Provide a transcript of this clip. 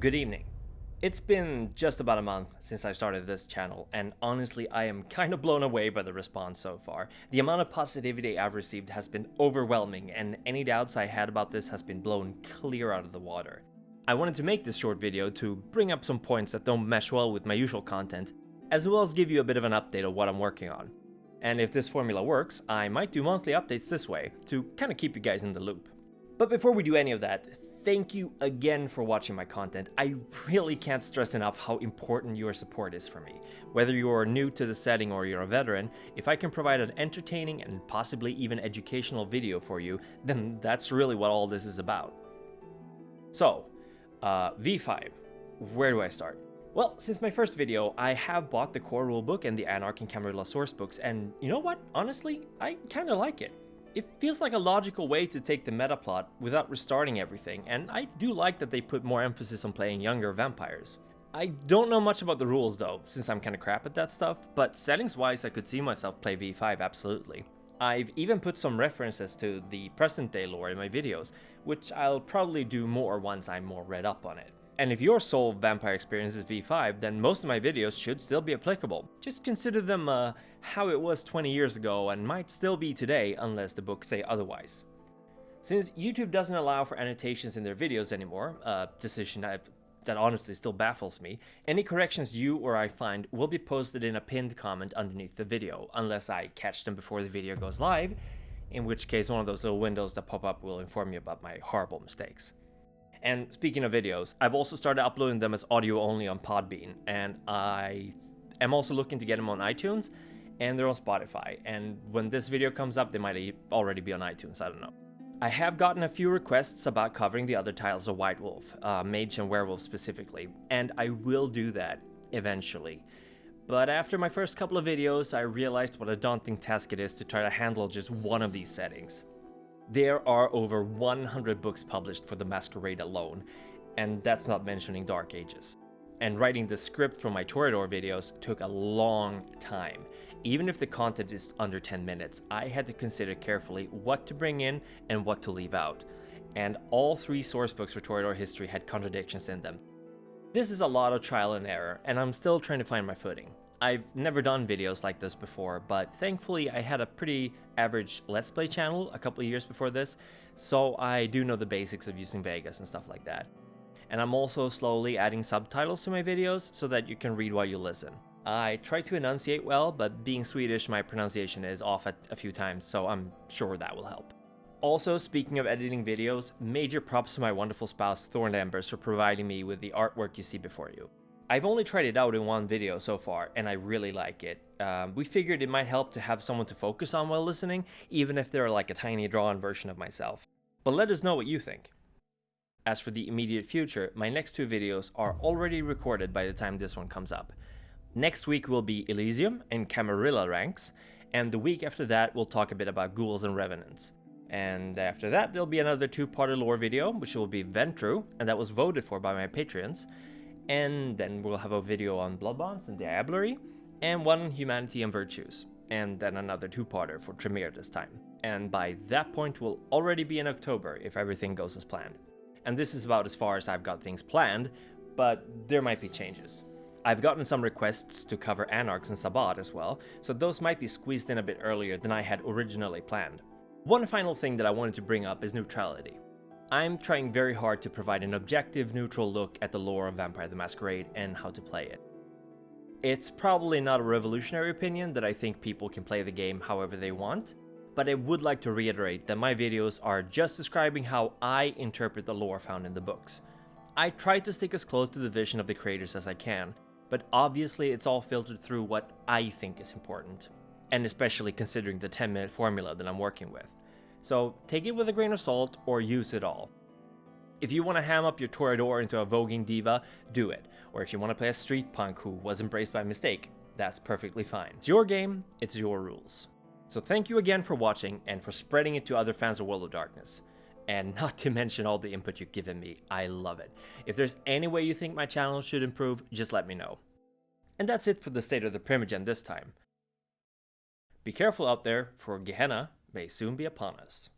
Good evening. It's been just about a month since I started this channel, and honestly I am kind of blown away by the response so far. The amount of positivity I've received has been overwhelming, and any doubts I had about this has been blown clear out of the water. I wanted to make this short video to bring up some points that don't mesh well with my usual content, as well as give you a bit of an update of what I'm working on. And if this formula works, I might do monthly updates this way, to kind of keep you guys in the loop. But before we do any of that, thank you again for watching my content. I really can't stress enough how important your support is for me. Whether you're new to the setting or you're a veteran, if I can provide an entertaining and possibly even educational video for you, then that's really what all this is about. So, V5, where do I start? Well, since my first video, I have bought the core rulebook and the Anarch and Camarilla sourcebooks, and you know what? Honestly, I kinda like it. It feels like a logical way to take the meta plot without restarting everything, and I do like that they put more emphasis on playing younger vampires. I don't know much about the rules though, since I'm kinda crap at that stuff, but settings wise I could see myself play V5 absolutely. I've even put some references to the present day lore in my videos, which I'll probably do more once I'm more read up on it. And if your sole vampire experience is V5, then most of my videos should still be applicable. Just consider them how it was 20 years ago and might still be today unless the books say otherwise. Since YouTube doesn't allow for annotations in their videos anymore, a decision that honestly still baffles me, any corrections you or I find will be posted in a pinned comment underneath the video, unless I catch them before the video goes live, in which case one of those little windows that pop up will inform me about my horrible mistakes. And speaking of videos, I've also started uploading them as audio only on Podbean, and I am also looking to get them on iTunes, and they're on Spotify, and when this video comes up they might already be on iTunes, I don't know. I have gotten a few requests about covering the other titles of White Wolf, Mage and Werewolf specifically, and I will do that eventually. But after my first couple of videos, I realized what a daunting task it is to try to handle just one of these settings. There are over 100 books published for the Masquerade alone, and that's not mentioning Dark Ages. And writing the script for my Toreador videos took a long time. Even if the content is under 10 minutes, I had to consider carefully what to bring in and what to leave out. And all three source books for Toreador history had contradictions in them. This is a lot of trial and error, and I'm still trying to find my footing. I've never done videos like this before, but thankfully I had a pretty average Let's Play channel a couple of years before this, so I do know the basics of using Vegas and stuff like that. And I'm also slowly adding subtitles to my videos so that you can read while you listen. I try to enunciate well, but being Swedish, my pronunciation is off a few times, so I'm sure that will help. Also, speaking of editing videos, major props to my wonderful spouse Thorn Embers for providing me with the artwork you see before you. I've only tried it out in one video so far, and I really like it. We figured it might help to have someone to focus on while listening, even if they're like a tiny drawn version of myself. But let us know what you think. As for the immediate future, my next two videos are already recorded by the time this one comes up. Next week will be Elysium and Camarilla ranks, and the week after that we'll talk a bit about ghouls and revenants. And after that there'll be another two-parter lore video, which will be Ventru, and that was voted for by my Patreons. And then we'll have a video on Blood Bonds and Diablerie, and one on Humanity and Virtues, and then another two-parter for Tremere this time. And by that point we'll already be in October if everything goes as planned. And this is about as far as I've got things planned, but there might be changes. I've gotten some requests to cover Anarchs and Sabbat as well, so those might be squeezed in a bit earlier than I had originally planned. One final thing that I wanted to bring up is neutrality. I'm trying very hard to provide an objective, neutral look at the lore of Vampire the Masquerade and how to play it. It's probably not a revolutionary opinion that I think people can play the game however they want, but I would like to reiterate that my videos are just describing how I interpret the lore found in the books. I try to stick as close to the vision of the creators as I can, but obviously it's all filtered through what I think is important, and especially considering the 10-minute formula that I'm working with. So take it with a grain of salt or use it all. If you want to ham up your Toreador into a voguing diva, do it. Or if you want to play a street punk who was embraced by mistake, that's perfectly fine. It's your game, it's your rules. So thank you again for watching and for spreading it to other fans of World of Darkness. And not to mention all the input you've given me, I love it. If there's any way you think my channel should improve, just let me know. And that's it for the state of the Primogen this time. Be careful out there, for Gehenna may soon be upon us.